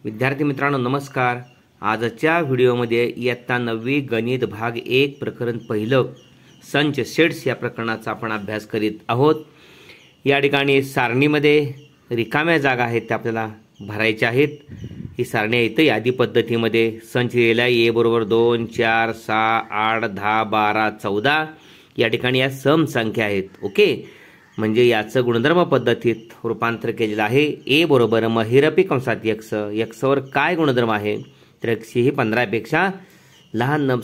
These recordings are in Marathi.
विद्यार्थी मित्रांनो नमस्कार। आजच्या व्हिडिओमध्ये इयत्ता 9वी गणित भाग 1 प्रकरण पहिलं संच सेट्स या प्रकरणाचा आपण अभ्यास करीत आहोत। या ठिकाणी सारणीमध्ये रिकाम्या जागा आहेत त्या आपल्याला भरायच्या आहेत। ही सारणी इथे यादी पद्धतीमध्ये संच दिलेला आहे। a बरोबर 2 4 6 8 10 12 14 या ठिकाणी या सम संख्या आहेत। ओके, म्हणजे याचं गुणधर्म पद्धतीत रूपांतर केलेलं आहे। a बरोबर महिरपी कंसात x, x वर काय गुणधर्म आहे तर x ही 15 पेक्षा लहान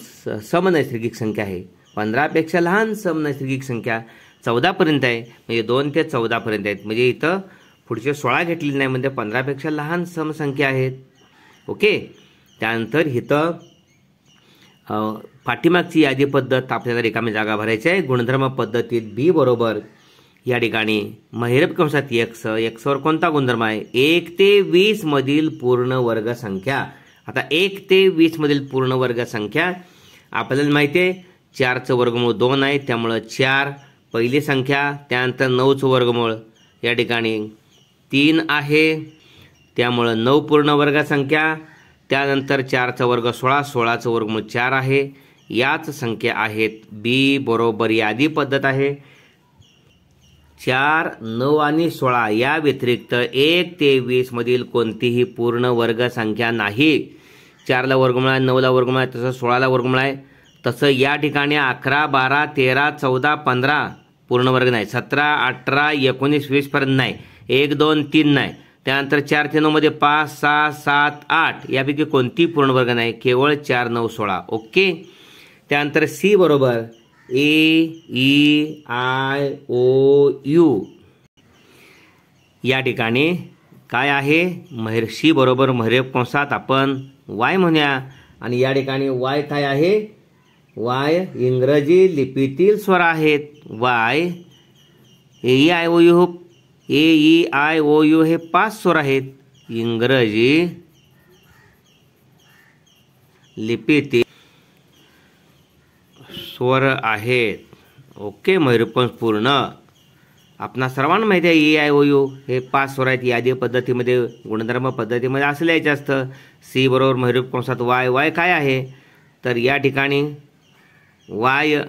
समनैसर्गिक संख्या आहे। 15 पेक्षा लहान समनैसर्गिक संख्या 14 पर्यंत आहे, म्हणजे 2 ते 14 पर्यंत आहेत। म्हणजे इथं पुढचे 16 घेतलेले नाही, म्हणजे 15 पेक्षा लहान समसंख्या आहेत। ओके, त्यानंतर इथं पाठीमागची यादी पद्धत आपल्याला रिकामी जागा भरायची आहे। गुणधर्म पद्धतीत b बरोबर या ठिकाणी महिरपी कंसात x, x वर कोणता गुणधर्म आहे 1 ते 20 मधील पूर्ण वर्ग संख्या। आता 1 ते 20 मधील पूर्ण वर्ग संख्या आपल्याला माहिती आहे 4 चं वर्गमूळ 2 आहे, त्यामुळे 4 पहिली संख्या। त्यानंतर 9 चं वर्गमूळ या ठिकाणी 3 आहे, त्यामुळे 9 पूर्ण वर्ग संख्या। त्यानंतर 4 चा वर्ग 16, 16 चं वर्गमूळ 4 आहे। याच संख्या आहेत। b बरोबर यादी पद्धत आहे 4, 9 आणि 16 या व्यतिरिक्त 1 ते 20 मधील कोणतीही पूर्ण वर्ग संख्या नाही। 4 ला वर्गमूळ आहे, 9 ला वर्गमूळ आहे, तसं 16 ला वर्गमूळ आहे। तसं या ठिकाणी 11, 12, 13, 14, 15 पूर्ण वर्ग नाही। 17, 18, 19, 20 पर्यंत नाही। 1, 2, 3 नाही। त्यानंतर 4 ते 9 मध्ये 5, 6, 7, 8 यापैकी कोणती पूर्ण वर्ग नाही, केवळ 4, 9, 16। ओके, त्यानंतर सी बरोबर AEIOU या ठिकाणी काय आहे सी बरोबर महिरपी कंसात आपण y म्हणूया, आणि या ठिकाणी y काय आहे y इंग्रजी लिपीतील स्वर आहेत। y AEIOU हे 5 स्वर आहेत इंग्रजी लिपीतील स्वर आहेत। ओके, महिरपी कंस पूर्ण आपणा सर्वांना माहिती आहे AEIOU हे 5 स्वर आहेत। यादी पद्धतीमध्ये गुणधर्म पद्धतीमध्ये असं लिहायचं असतं। सी बरोबर महिरपी कंसात y काय आहे तर या ठिकाणी y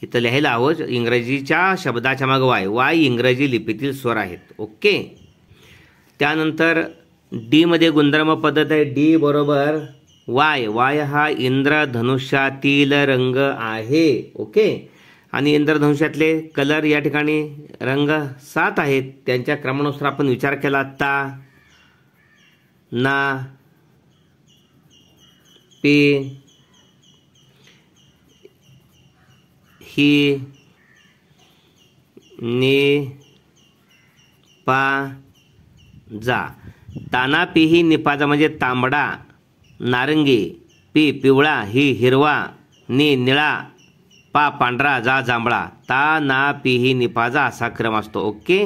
इथं लिहायला हवं इंग्रजीच्या शब्दाच्या मागे y इंग्रजी लिपीतील स्वर आहेत। ओके, त्यानंतर डी मध्ये गुणधर्म पद्धत आहे। डी बरोबर y हा इंद्रधनुष्यातील रंग आहे। ओके, आणि इंद्रधनुष्यातले कलर या ठिकाणी रंग 7 आहेत। त्यांच्या क्रमानुसार आपण विचार केला ता, ना, पे, ही, ने, पा, जा। ताना, पिही, निपाजा म्हणजे तांबडा, नारंगी, पी पिवळा, ही हिरवा, नि निळा, पा पांढरा, जा जांभळा। ता, ना, पिही, निपाजा असा क्रम असतो। ओके,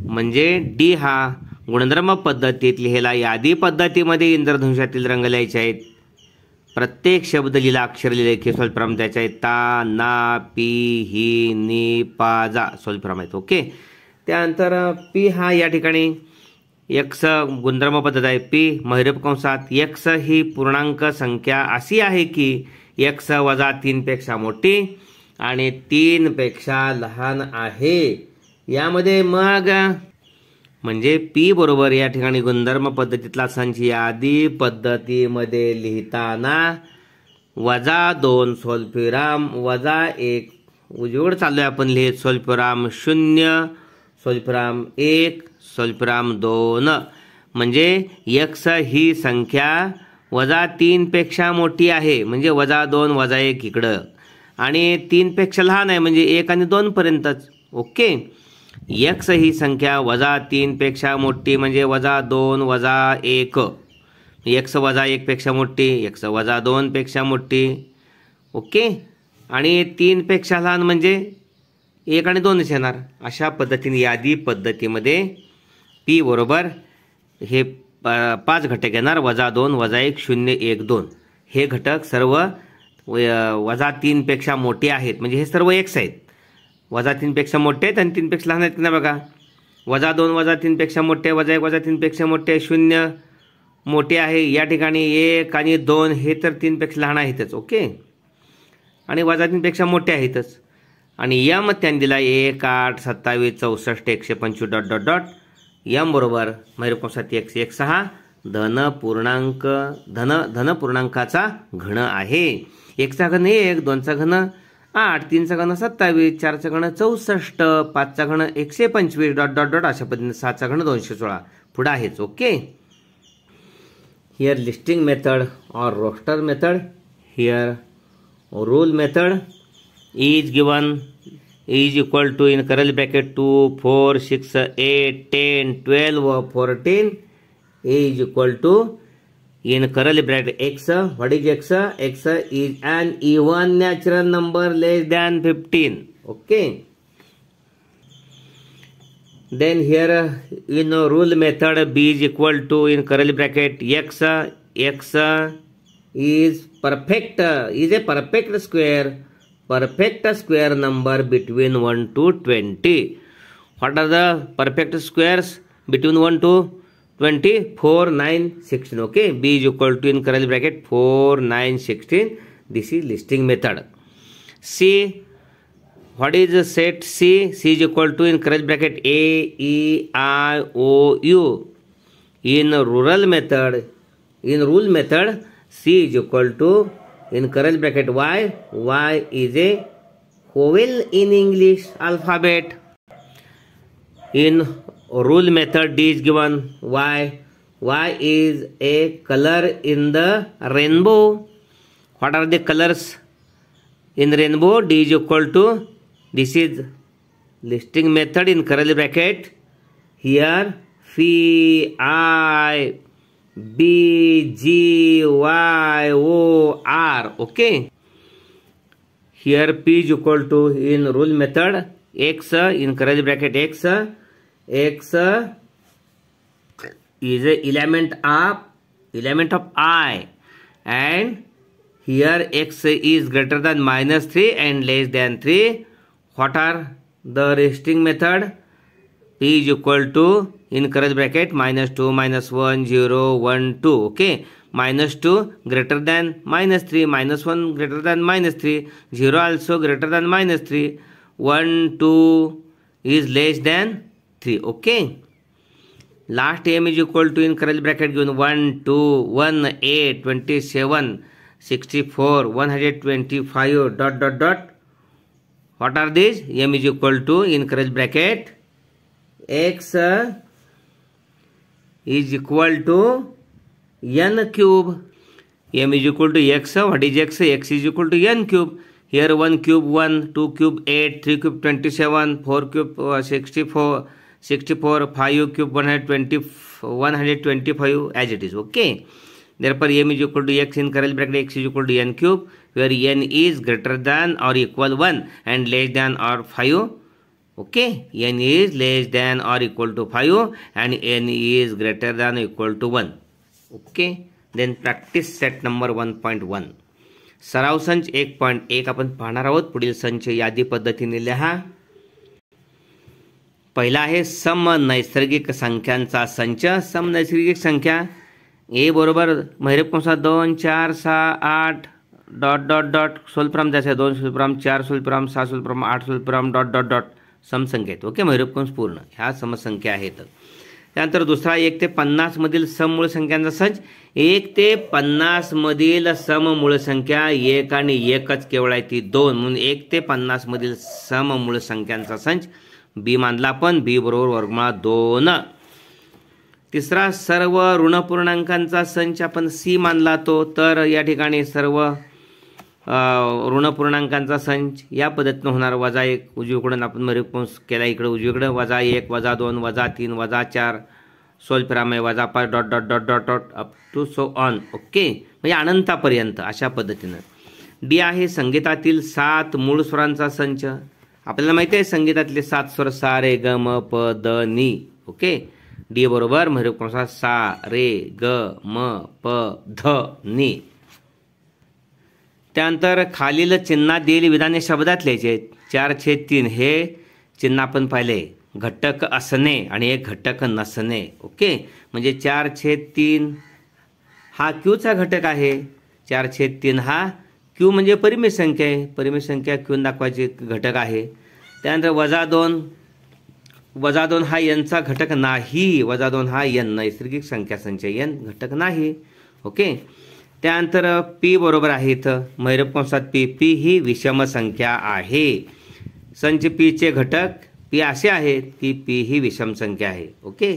म्हणजे डी हा गुणधर्म पद्धतीत लिहिलेला यादी पद्धतीमध्ये इंद्रधनुष्यातील रंग लिहायचे आहेत। प्रत्येक शब्द लिहिला, अक्षर लिहिले की स्वल्पविराम द्यायचे आहेत। ता, ना, पी, ही, नि, पा, जा स्वल्पविराम आहेत। ओके, त्यानंतर पी हा या ठिकाणी x गुणधर्म पद्धत आहे। पी महिरपी कंसात x ही पूर्णांक संख्या अशी आहे की x वजा 3 पेक्षा मोठी आणि 3 पेक्षा लहान आहे। यामध्ये मग म्हणजे p बरोबर या ठिकाणी गुणधर्म पद्धतीतला संच यादी पद्धतीमध्ये लिहिताना -2 स्वल्पविराम -1 उजवीकडे चाललोय आपण लिहित स्वल्पविराम 0 स्वल्पविराम 1 स्वल्पविराम 2, म्हणजे x ही संख्या -3 पेक्षा मोठी आहे, म्हणजे -2 -1 इकडं, आणि 3 पेक्षा लहान आहे म्हणजे 1 आणि 2 पर्यंतच। ओके, x ही संख्या -3 पेक्षा मोठी म्हणजे -2 -1, x -1 पेक्षा मोठी, x -2 पेक्षा मोठी। ओके, आणि 3 पेक्षा लहान म्हणजे 1 आणि 2च येणार। अशा पद्धतीने यादी पद्धतीमध्ये p बरोबर हे 5 घटक येणार -2 -1 0 1 2 हे घटक सर्व -3 पेक्षा मोठे आहेत, म्हणजे हे सर्व x आहेत। -3 पेक्षा मोठे आहेत आणि 3 पेक्षा लहान आहेत ना बघा। -2 -3 पेक्षा मोठे, -1 -3 पेक्षा मोठे, 0 मोठे आहे. या ठिकाणी 1 आणि 2 हे तर 3 पेक्षा लहान आहेतच. ओके, आणि -3 पेक्षा मोठे आहेतच. आणि यम त्यांनी दिला 1 8 27 64 125 डॉट डॉट डॉट. यम बरोबर महिरप कंसात 106 धनपूर्णांकाचा घन आहे. 1 चा घन 1, 2 चा घन 8, 3 चा घन 27, 4 चा घन 64, 5 चा घन 125 डॉट डॉट डॉट. अशा पद्धतीने 7 चा घन 216 पुढे आहेच. ओके, हिअर लिस्टिंग मेथड और roster method. Here rule method is given is equal to in curly bracket 2 4 6 8 10 12 14 is equal to in curly bracket x. What is x? X is an even natural number less than 15. Okay, then here in rule method b is equal to in curly bracket x. X is perfect, is a perfect square number between 1 to 20. What are the perfect squares between 1 to 20? 4 9 16. Okay, b is equal to in curly bracket 4 9 16. This is listing method. C, what is the set C? C is equal to in curly bracket a e I o u. In rule method C is equal to in curly bracket y. Y is a vowel in English alphabet. In rule method D is given y. Y is a color in the rainbow. What are the colors in rainbow? D is equal to, this is listing method in curly bracket. Here phi I B G Y O R. Okay, here P is equal to in rule method x in curly bracket x. X is a element of I, and here x is greater than -3 and less than 3. What are the resting method? P is equal to in curly bracket -2 -1 0 1 2. Okay, -2 greater than -3, -1 greater than -3, 0 also greater than -3, 1 2 is less than 3. Okay, last m is equal to in curly bracket given 1 2 1 8 27 64 125 dot dot dot. What are these? M is equal to in curly bracket x is equal to n cube. M is equal to x. What is x? X is equal to n cube. Here 1 cube 1, 2 cube 8, 3 cube 27, 4 cube 64, 5 cube 125 as it is. Okay, therefore m is equal to x in curly bracket x is equal to n cube, where n is greater than or equal 1 and less than or 5. Okay, n is less than or equal to 5 and n is greater than or equal to 1. Okay, then practice set number 1.1. सराव संच 1.1 आपण पाहणार आहोत. पुढील संच यादी पद्धतीने लिहा. पहिला आहे सम नैसर्गिक संख्यांचा संच. सम नैसर्गिक संख्या ए बरोबर महिरप कंसात 2 4 6 8 डॉट डॉट डॉट स्वल्पराम द्यायचा 2 स्वल्पराम 4 स्वल्पराम 6 स्वल्पराम 8 स्वल्पराम डॉट डॉट डॉट समसंख्या आहेत. ओके, महिरप कंस पूर्ण ह्या समसंख्या आहेत. त्यानंतर दुसरा 1 ते 50 मधील सममूळ संख्यांचा संच. 1 ते 50 मधील सममूळ संख्या 1 आणि 1च केवळ आहे ती 2, म्हणून 1 ते 50 मधील सममूळ संख्यांचा संच बी मानला आपण. बी बरोबर वर्गमूळात 2. तिसरा सर्व ऋण पूर्णांकांचा संच आपण सी मानला तो. तर या ठिकाणी सर्व ऋण पूर्णांकांचा संच या पद्धतीने होणार. -1 उजवीकडून आपण मरिपूंस केला इकडे उजवीकडे -1 -2 -3 -4 स्वल्पराम -5 dot dot dot dot dot up to so on. Okay, म्हणजे अनंतापर्यंत अशा पद्धतीनं. डी आहे संगीतातील 7 मूळ स्वरांचा संच. आपल्याला माहिती आहे संगीतातले 7 स्वर सा रे ग म प द नी. ओके, डी बरोबर महिरप कंसात सा रे ग म प ध नी. त्यानंतर खालील चिन्हात दिलेली विधाने शब्दात लिहायचे आहेत. 4/3 हे चिन्ह आपण पाहिले. घटक असणे आणि एक घटक नसणे. ओके, म्हणजे 4/3 हा क्यूचा घटक आहे. 4/3 हा क्यू म्हणजे परिमित संख्या आहे. परिमित संख्या क्यू दाखवायची घटक आहे. त्यानंतर -2 हा एनचा घटक नाही. -2 हा एन नैसर्गिक संख्या संच एन घटक नाही. ओके, त्यानंतर पी बरोबर आहे इथं मैरप कंसात पी ही विषम संख्या आहे. संच पीचे घटक पी असे आहेत की पी ही विषम संख्या आहे. ओके,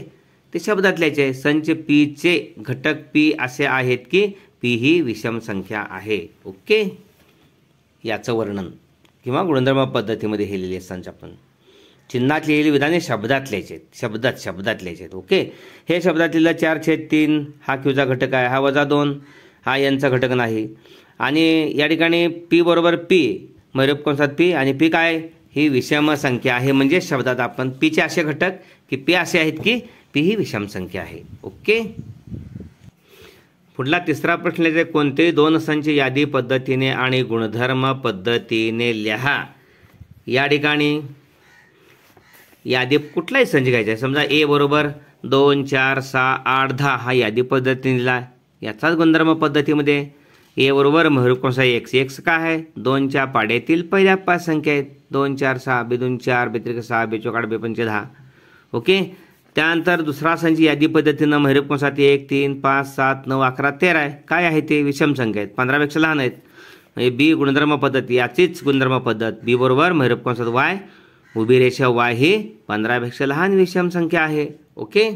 ते शब्दात लिहायचे आहे. संच पीचे घटक पी असे आहेत की पी ही विषम संख्या आहे. ओके, याचं वर्णन किंवा गुणधर्म पद्धतीमध्ये हे लिहिले संच आपण चिन्हात लिहिलेली विधाने शब्दात लिहायचे, शब्दात लिहायचे. ओके, हे शब्दात लिहिलं 4/3 हा क्यूचा घटक आहे. हा -2 हा एनचा घटक नाही. आणि या ठिकाणी पी बरोबर पी मैरप कंसात पी आणि पी काय ही विषम संख्या आहे. म्हणजे शब्दात आपण पीचे असे घटक की पी असे आहेत की पी ही विषम संख्या आहे. ओके, पुढला तिसरा प्रश्न लिहायचा आहे. कोणतेही 2 संच यादी पद्धतीने आणि गुणधर्म पद्धतीने लिहा. या ठिकाणी यादी कुठलाही संच घ्यायचा आहे. समजा ए बरोबर 2, 4, 6, 8, 10 हा यादी पद्धतीने लिहा. याचाच गुणधर्म पद्धतीमध्ये ए बरोबर मैरप कंसात x का आहे 2च्या पाड्यातील पहिल्या 5 संख्या आहेत. 2, 4, 6 बेदून 4 बेत्रिक 6 बेचोकाड बेपंचे 10. ओके, त्यानंतर दुसरा संच यादी पद्धतीनं मैरप कंसात 1, 3, 5, 7, 9, 11, 13 आहे. काय आहे ते विषम संख्या आहेत. 15पेक्षा लहान आहेत. म्हणजे बी गुणधर्म पद्धती याचीच गुणधर्म पद्धत बी बरोबर मैरप कंसात y उभी रेषा y ही 15पेक्षा लहान विषम संख्या आहे. Okay,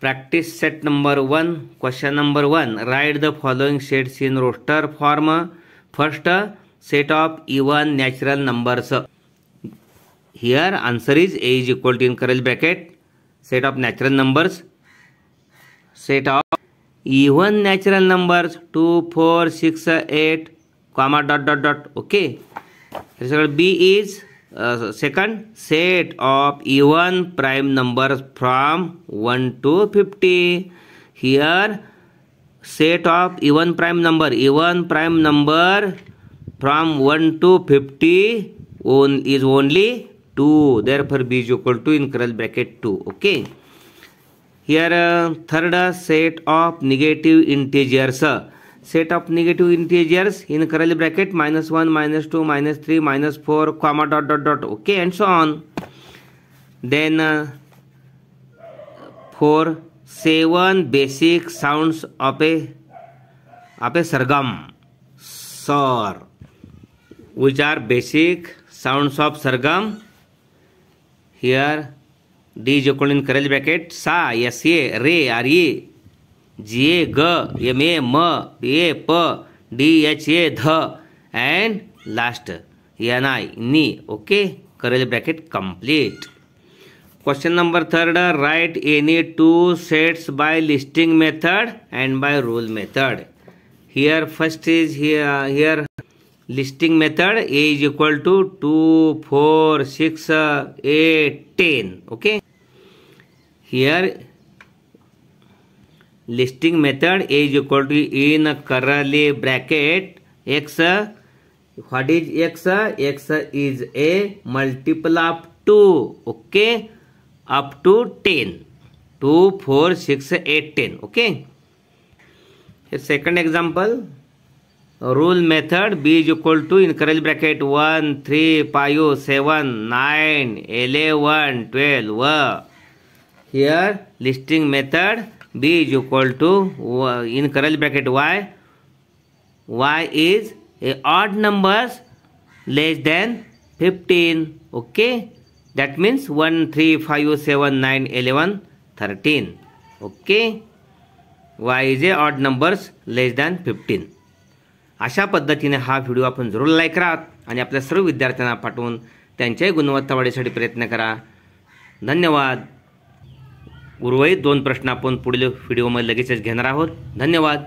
practice set number 1. Question number 1. Write the following sets in roster form. First, set of even natural numbers. Here answer is a is equal to in curly bracket set of natural numbers. Set of even natural numbers 2, 4, 6, 8 comma dot dot dot. Okay, हे सगळं B is second, set of even prime numbers from 1 to 50. Here set of even prime number from 1 to 50 is only 2. Therefore b is equal to in curly bracket 2. Okay, here third, set of negative integers. Set of negative integers in curly bracket -1, -2, -3, -4 comma dot dot dot. Okay, and so on. Then 4, 7 basic sounds of a sargam. Sir, which are basic sounds of sargam. Here d is equal in curly bracket sa, sa, re, re, G A G M A M B A P D H A ध and last N I ni. Okay, curly bracket complete. Question number 3. Write any 2 sets by listing method and by rule method. Here first is here listing method. A is equal to 2, 4, 6, 8, 10. Okay, here listing method A is equal to in curly bracket x. What is x? X is a multiple of 2. Okay, up to 10. 2, 4, 6, 8, 10. Okay, here second example. Rule method B is equal to in curly bracket 1, 3, 5, 7, 9, 11, 12. Here listing method B is equal to in curly bracket y is a odd numbers less than 15. Okay, that means 1, 3, 5, 7, 9, 11, 13. Okay, y is a odd numbers less than 15. अशा पद्धतीने हा व्हिडिओ आपण जरूर लाईक करा आणि आपल्या सर्व विद्यार्थ्यांना पाठवून त्यांच्याही गुणवत्ता वाढीसाठी प्रयत्न करा. धन्यवाद. उर्वरित 2 प्रश्न आपण पुढील व्हिडिओमध्ये लगेचच घेणार आहोत. धन्यवाद.